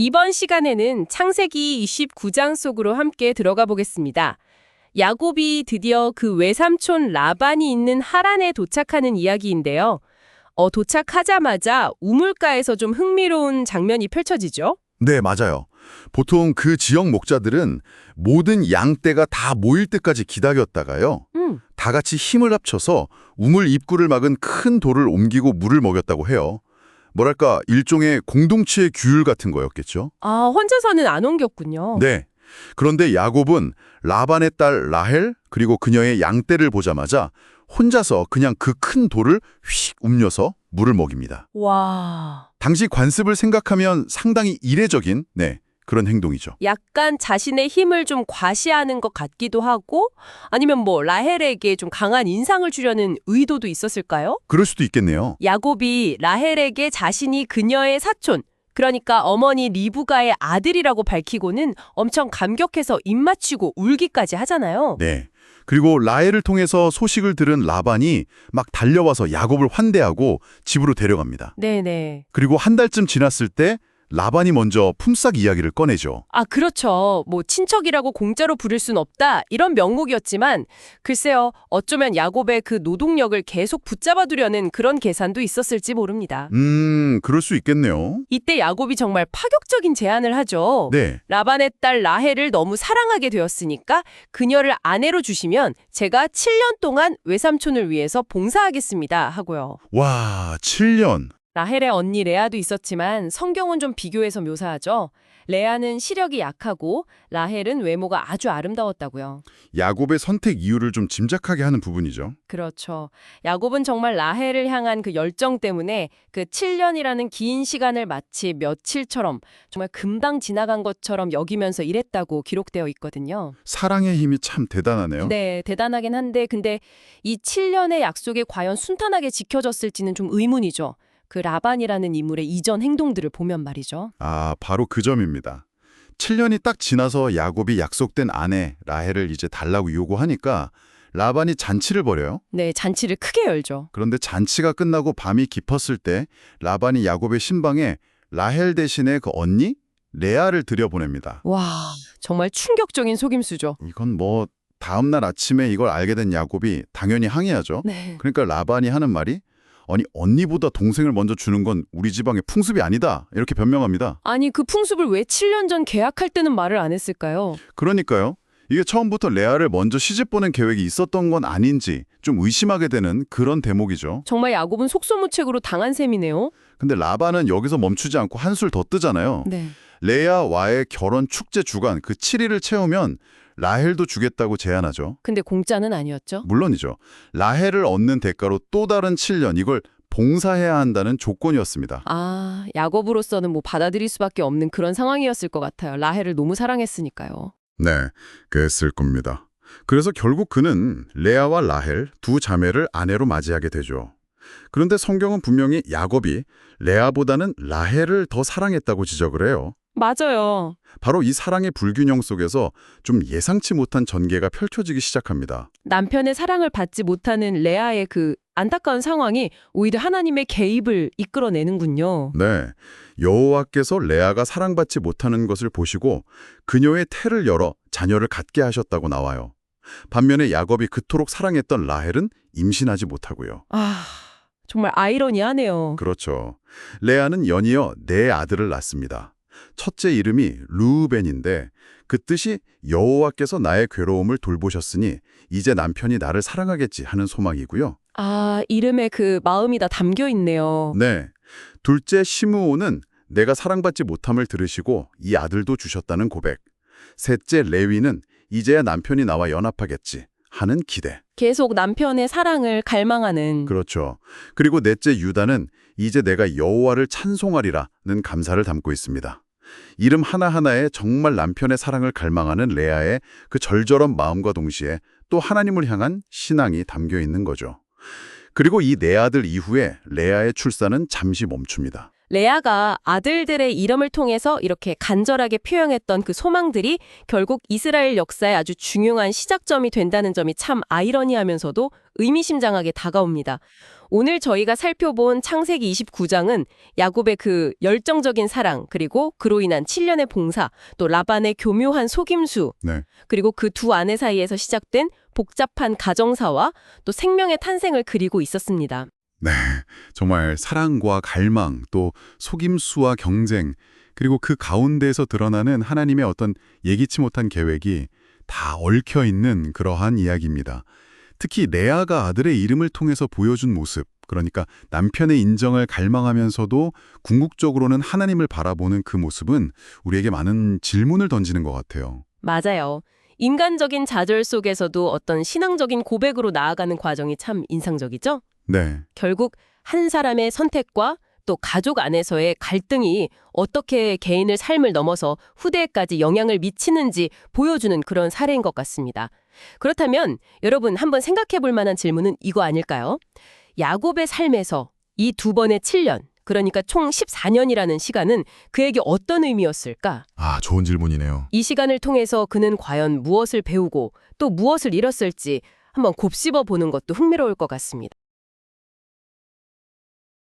이번 시간에는 창세기 29장 속으로 함께 들어가 보겠습니다. 야곱이 드디어 그 외삼촌 라반이 있는 하란에 도착하는 이야기인데요. 도착하자마자 우물가에서 좀 흥미로운 장면이 펼쳐지죠? 네, 맞아요. 보통 그 지역 목자들은 모든 양떼가 다 모일 때까지 기다렸다가요. 다 같이 힘을 합쳐서 우물 입구를 막은 큰 돌을 옮기고 물을 먹였다고 해요. 뭐랄까 일종의 공동체의 규율 같은 거였겠죠? 아, 혼자서는 안 옮겼군요. 네. 그런데 야곱은 라반의 딸 라헬 그리고 그녀의 양떼를 보자마자 혼자서 그냥 그 큰 돌을 휙 움려서 물을 먹입니다. 와, 당시 관습을 생각하면 상당히 이례적인 그런 행동이죠. 약간 자신의 힘을 좀 과시하는 것 같기도 하고 아니면 라헬에게 좀 강한 인상을 주려는 의도도 있었을까요? 그럴 수도 있겠네요. 야곱이 라헬에게 자신이 그녀의 사촌, 그러니까 어머니 리브가의 아들이라고 밝히고는 엄청 감격해서 입맞추고 울기까지 하잖아요. 네. 그리고 라헬을 통해서 소식을 들은 라반이 막 달려와서 야곱을 환대하고 집으로 데려갑니다. 네네. 그리고 한 달쯤 지났을 때 라반이 먼저 품삯 이야기를 꺼내죠. 아, 그렇죠. 친척이라고 공짜로 부를 순 없다. 이런 명목이었지만 글쎄요. 어쩌면 야곱의 그 노동력을 계속 붙잡아두려는 그런 계산도 있었을지 모릅니다. 그럴 수 있겠네요. 이때 야곱이 정말 파격적인 제안을 하죠. 네. 라반의 딸 라헬을 너무 사랑하게 되었으니까 그녀를 아내로 주시면 제가 7년 동안 외삼촌을 위해서 봉사하겠습니다 하고요. 와, 7년. 라헬의 언니 레아도 있었지만 성경은 좀 비교해서 묘사하죠. 레아는 시력이 약하고 라헬은 외모가 아주 아름다웠다고요. 야곱의 선택 이유를 좀 짐작하게 하는 부분이죠. 그렇죠. 야곱은 정말 라헬을 향한 그 열정 때문에 그 7년이라는 긴 시간을 마치 며칠처럼 정말 금방 지나간 것처럼 여기면서 일했다고 기록되어 있거든요. 사랑의 힘이 참 대단하네요. 네, 대단하긴 한데 근데 이 7년의 약속이 과연 순탄하게 지켜졌을지는 좀 의문이죠. 그 라반이라는 인물의 이전 행동들을 보면 말이죠. 아, 바로 그 점입니다. 7년이 딱 지나서 야곱이 약속된 아내 라헬을 이제 달라고 요구하니까 라반이 잔치를 벌여요. 네, 잔치를 크게 열죠. 그런데 잔치가 끝나고 밤이 깊었을 때 라반이 야곱의 신방에 라헬 대신에 그 언니 레아를 들여보냅니다. 와, 정말 충격적인 속임수죠. 이건 다음 날 아침에 이걸 알게 된 야곱이 당연히 항의하죠. 네. 그러니까 라반이 하는 말이 아니 언니보다 동생을 먼저 주는 건 우리 지방의 풍습이 아니다. 이렇게 변명합니다. 아니, 그 풍습을 왜 7년 전 계약할 때는 말을 안 했을까요? 그러니까요. 이게 처음부터 레아를 먼저 시집 보낸 계획이 있었던 건 아닌지 좀 의심하게 되는 그런 대목이죠. 정말 야곱은 속수무책으로 당한 셈이네요. 근데 라반은 여기서 멈추지 않고 한술 더 뜨잖아요. 네. 레아와의 결혼 축제 주간 그 7일을 채우면 라헬도 주겠다고 제안하죠. 근데 공짜는 아니었죠? 물론이죠. 라헬을 얻는 대가로 또 다른 7년 이걸 봉사해야 한다는 조건이었습니다. 아, 야곱으로서는 받아들일 수밖에 없는 그런 상황이었을 것 같아요. 라헬을 너무 사랑했으니까요. 네, 그랬을 겁니다. 그래서 결국 그는 레아와 라헬 두 자매를 아내로 맞이하게 되죠. 그런데 성경은 분명히 야곱이 레아보다는 라헬을 더 사랑했다고 지적을 해요. 맞아요. 바로 이 사랑의 불균형 속에서 좀 예상치 못한 전개가 펼쳐지기 시작합니다. 남편의 사랑을 받지 못하는 레아의 그 안타까운 상황이 오히려 하나님의 개입을 이끌어내는군요. 네, 여호와께서 레아가 사랑받지 못하는 것을 보시고 그녀의 태를 열어 자녀를 갖게 하셨다고 나와요. 반면에 야곱이 그토록 사랑했던 라헬은 임신하지 못하고요. 아, 정말 아이러니하네요. 그렇죠. 레아는 연이어 네 아들을 낳습니다. 첫째 이름이 르우벤인데 그 뜻이 여호와께서 나의 괴로움을 돌보셨으니 이제 남편이 나를 사랑하겠지 하는 소망이고요. 아, 이름에 그 마음이 다 담겨 있네요. 네. 둘째 시므온은 내가 사랑받지 못함을 들으시고 이 아들도 주셨다는 고백. 셋째 레위는 이제야 남편이 나와 연합하겠지 하는 기대. 계속 남편의 사랑을 갈망하는. 그렇죠. 그리고 넷째 유다는 이제 내가 여호와를 찬송하리라는 감사를 담고 있습니다. 이름 하나하나에 정말 남편의 사랑을 갈망하는 레아의 그 절절한 마음과 동시에 또 하나님을 향한 신앙이 담겨 있는 거죠. 그리고 이 네 아들 이후에 레아의 출산은 잠시 멈춥니다. 레아가 아들들의 이름을 통해서 이렇게 간절하게 표현했던 그 소망들이 결국 이스라엘 역사의 아주 중요한 시작점이 된다는 점이 참 아이러니하면서도 의미심장하게 다가옵니다. 오늘 저희가 살펴본 창세기 29장은 야곱의 그 열정적인 사랑, 그리고 그로 인한 7년의 봉사, 또 라반의 교묘한 속임수, 네. 그리고 그 두 아내 사이에서 시작된 복잡한 가정사와 또 생명의 탄생을 그리고 있었습니다. 네, 정말 사랑과 갈망, 또 속임수와 경쟁, 그리고 그 가운데에서 드러나는 하나님의 어떤 예기치 못한 계획이 다 얽혀 있는 그러한 이야기입니다. 특히 레아가 아들의 이름을 통해서 보여준 모습, 그러니까 남편의 인정을 갈망하면서도 궁극적으로는 하나님을 바라보는 그 모습은 우리에게 많은 질문을 던지는 것 같아요. 맞아요. 인간적인 좌절 속에서도 어떤 신앙적인 고백으로 나아가는 과정이 참 인상적이죠? 네. 결국 한 사람의 선택과 또 가족 안에서의 갈등이 어떻게 개인의 삶을 넘어서 후대에까지 영향을 미치는지 보여주는 그런 사례인 것 같습니다. 그렇다면 여러분 한번 생각해 볼 만한 질문은 이거 아닐까요? 야곱의 삶에서 이 두 번의 7년, 그러니까 총 14년이라는 시간은 그에게 어떤 의미였을까? 아, 좋은 질문이네요. 이 시간을 통해서 그는 과연 무엇을 배우고 또 무엇을 잃었을지 한번 곱씹어 보는 것도 흥미로울 것 같습니다.